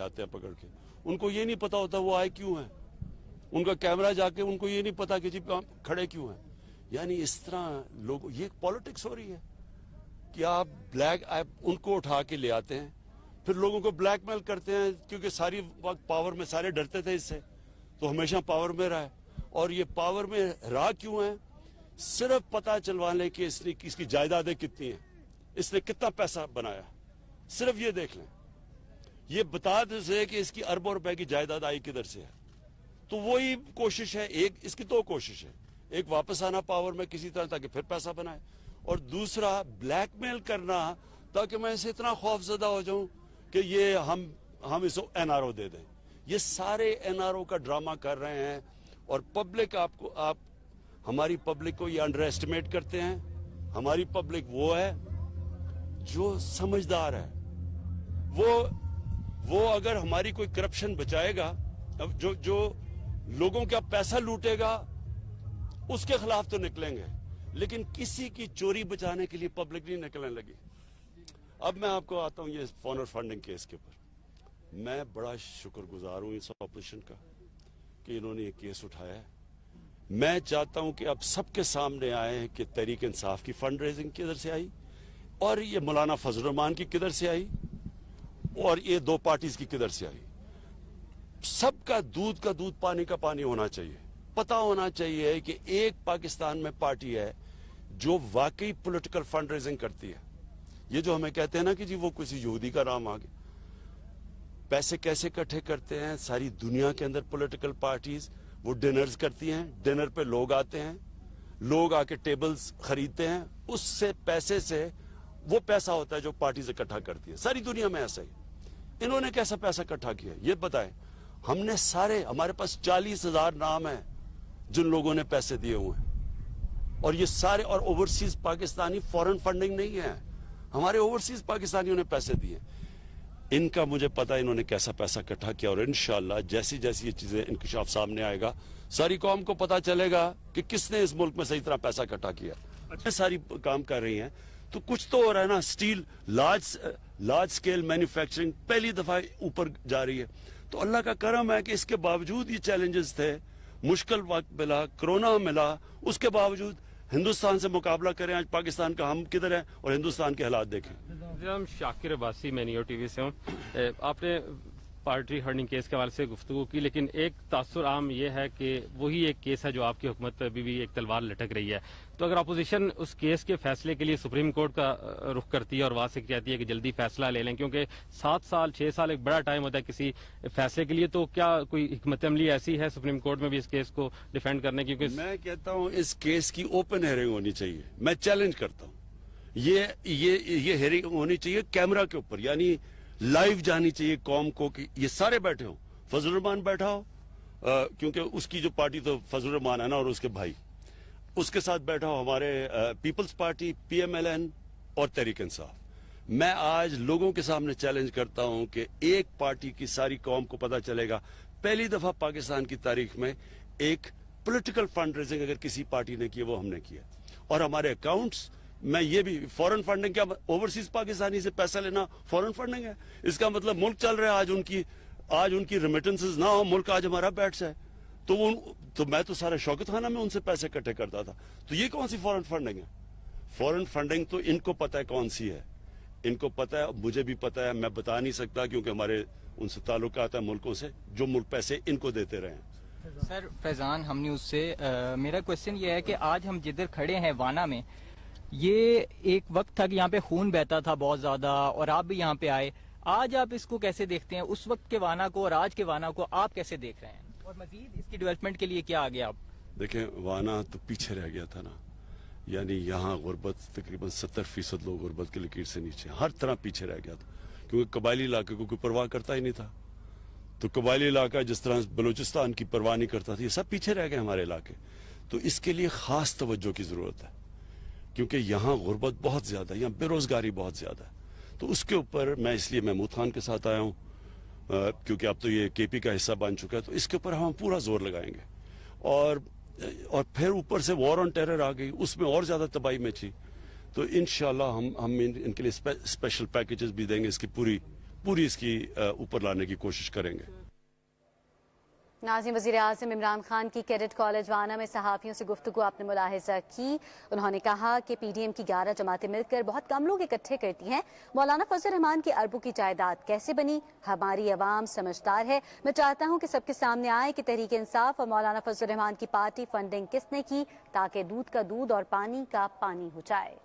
आते हैं पकड़ के, उनको ये नहीं पता होता वो आए क्यों हैं, उनका कैमरा जाके उनको ये नहीं पता कि जी खड़े क्यों हैं। यानी इस तरह लोग, ये पॉलिटिक्स हो रही है कि आप उनको उठा के ले आते हैं, फिर लोगों को ब्लैकमेल करते हैं, क्योंकि सारी वक्त पावर में सारे डरते थे इससे, तो हमेशा पावर में रहा है। और ये पावर में रहा क्यों है? सिर्फ पता चलवाने कि इसकी जायदादें कितनी हैं, इसने कितना पैसा बनाया, सिर्फ ये देख लें, ये बता दे कि इसकी अरबों रुपए की जायदाद आई किधर से है। तो वही कोशिश है, एक इसकी दो कोशिश है, एक वापस आना पावर में किसी तरह ताकि फिर पैसा बनाए, और दूसरा ब्लैकमेल करना ताकि मैं इसे इतना खौफजदा हो जाऊं कि ये हम इसको एनआरओ दे दें। ये सारे एनआरओ का ड्रामा कर रहे हैं, और पब्लिक आप हमारी पब्लिक को ये अंडर एस्टिमेट करते हैं। हमारी पब्लिक वो है जो समझदार है, वो अगर हमारी कोई करप्शन बचाएगा, जो लोगों का पैसा लूटेगा उसके खिलाफ तो निकलेंगे, लेकिन किसी की चोरी बचाने के लिए पब्लिक नहीं निकलने लगी। अब मैं आपको आता हूं ये फॉरेन फंडिंग केस के ऊपर। मैं बड़ा शुक्रगुजार हूं इस ऑपरेशन का कि इन्होंने ये केस उठाया है। मैं चाहता हूं कि अब सबके सामने आए कि तहरीक इंसाफ की फंड रेजिंग किधर से आई, और ये मौलाना फजल रहमान की किधर से आई, और ये दो पार्टीज की किधर से आई। सबका दूध का दूध पानी का पानी होना चाहिए। पता होना चाहिए कि एक पाकिस्तान में पार्टी है जो वाकई पॉलिटिकल फंड रेजिंग करती है। ये जो हमें कहते हैं ना कि जी वो किसी यहूदी का नाम आ गया, पैसे कैसे इकट्ठे करते हैं सारी दुनिया के अंदर पॉलिटिकल पार्टीज। वो डिनर्स करती हैं, डिनर पे लोग आते हैं, लोग आके टेबल्स खरीदते हैं, उससे पैसे से वो पैसा होता है जो पार्टीज इकट्ठा करती है। सारी दुनिया में ऐसा ही। इन्होंने कैसा पैसा इकट्ठा किया ये बताएं। हमने सारे, हमारे पास 40,000 नाम है जिन लोगों ने पैसे दिए हुए हैं, और ये सारे, और ओवरसीज पाकिस्तानी, फॉरेन फंडिंग नहीं है, हमारे ओवरसीज पाकिस्तानियों ने पैसे दिए। इनका मुझे पता है इन्होंने कैसा पैसा इकट्ठा किया, और इंशाल्लाह जैसी जैसी ये चीजें इंकशाफ सामने आएगा सारी कौम को पता चलेगा कि किसने इस मुल्क में सही तरह पैसा इकट्ठा किया। अच्छा, सारी काम कर रही हैं तो कुछ तो हो रहा है ना। स्टील लार्ज स्केल मैन्युफैक्चरिंग पहली दफा ऊपर जा रही है, तो अल्लाह का करम है कि इसके बावजूद ये चैलेंजेस थे, मुश्किल वक्त मिला, कोरोना मिला, उसके बावजूद हिंदुस्तान से मुकाबला करें। आज पाकिस्तान का हम किधर है और हिंदुस्तान के हालात देखें। हम शाकिर अब्बासी, मैं नियो टीवी से हूँ। आपने पार्टी हर्निंग केस के हवाले से गुफ्तगू की, लेकिन एक तासुर आम यह है कि वही एक केस है जो आपकी हुकूमत पर अभी भी एक तलवार लटक रही है। तो अगर अपोजिशन उस केस के फैसले के लिए सुप्रीम कोर्ट का रुख करती है और वहां से कहती है कि जल्दी फैसला ले लें, क्योंकि 7 साल 6 साल एक बड़ा टाइम होता है किसी फैसले के लिए, तो क्या कोई हिकमत अमली ऐसी है सुप्रीम कोर्ट में भी इस केस को डिफेंड करने की? मैं कहता हूँ इस केस की ओपन हेयरिंग होनी चाहिए। मैं चैलेंज करता हूँ, ये हेयरिंग होनी चाहिए कैमरा के ऊपर, यानी लाइव जानी चाहिए कौम को कि ये सारे बैठे हो, फजल रहमान बैठा हो, क्योंकि उसकी जो पार्टी तो फजल रहमान है ना, और उसके भाई, उसके साथ बैठा हो हमारे पीपल्स पार्टी, PMLN और तहरीक इंसाफ। मैं आज लोगों के सामने चैलेंज करता हूं कि एक पार्टी की सारी कौम को पता चलेगा, पहली दफा पाकिस्तान की तारीख में एक पॉलिटिकल फंड रेजिंग अगर किसी पार्टी ने की वो हमने किया। और हमारे अकाउंट्स, मैं ये भी, फॉरेन फंडिंग क्या, ओवरसीज पाकिस्तानी से पैसा लेना फॉरेन फंडिंग है? इसका मतलब मुल्क चल रहा है, आज उनकी रेमिटेंसेस ना हो, मुल्क आज हमारा बैठ जाए, तो मैं तो सारा शौकत खाना में उनसे पैसे इकट्ठे करता था। तो ये कौन सी फॉरेन फंडिंग है? फॉरेन फंडिंग तो इनको पता है कौन सी है, इनको पता है, मुझे भी पता है, मैं बता नहीं सकता क्योंकि हमारे उनसे ताल्लुकात है मुल्कों से जो मुल्क पैसे इनको देते रहे। सर फैजान, हम न्यूज से मेरा क्वेश्चन ये है कि आज हम जिधर खड़े हैं वाना में, ये एक वक्त था कि यहाँ पे खून बहता था बहुत ज्यादा, और आप भी यहाँ पे आए। आज आप इसको कैसे देखते हैं, उस वक्त के वाना को और आज के वाना को आप कैसे देख रहे हैं, और मजीद इसकी डेवलपमेंट के लिए क्या आगे आप? देखें, वाना तो पीछे रह गया था ना, यानी यहाँ गुर्बत तकरीबन 70% लोग गुर्बत की लकीर से नीचे, हर तरह पीछे रह गया था, क्योंकि कबायली इलाके को कोई परवाह करता ही नहीं था। तो कबायली इलाका जिस तरह बलूचिस्तान की परवाह नहीं करता था, ये सब पीछे रह गए हमारे इलाके। तो इसके लिए खास तवज्जो की जरूरत है, क्योंकि यहाँ गुर्बत बहुत ज्यादा है, यहाँ बेरोजगारी बहुत ज्यादा है। तो उसके ऊपर मैं इसलिए महमूद खान के साथ आया हूँ, क्योंकि अब तो ये KP का हिस्सा बन चुका है, तो इसके ऊपर हम पूरा जोर लगाएंगे। और फिर ऊपर से वॉर ऑन टेरर आ गई, उसमें और ज्यादा तबाही में थी। तो इंशाल्लाह हम इनके लिए स्पेशल पैकेजेस भी देंगे, इसकी पूरी पूरी इसकी ऊपर लाने की कोशिश करेंगे। नाज़िम, वज़ीर आज़म इमरान खान की कैडेट कॉलेज वाना में सहाफ़ियों से गुफ्तगू आपने मुलाहिज़ा की। उन्होंने कहा कि PDM की 11 जमातें मिलकर बहुत कम लोग इकट्ठे करती हैं। मौलाना फजल रहमान की अरबों की जायदाद कैसे बनी? हमारी अवाम समझदार है। मैं चाहता हूँ कि सबके सामने आए कि तहरीक इंसाफ और मौलाना फजल रहमान की पार्टी फंडिंग किसने की, ताकि दूध का दूध और पानी का पानी हो जाए।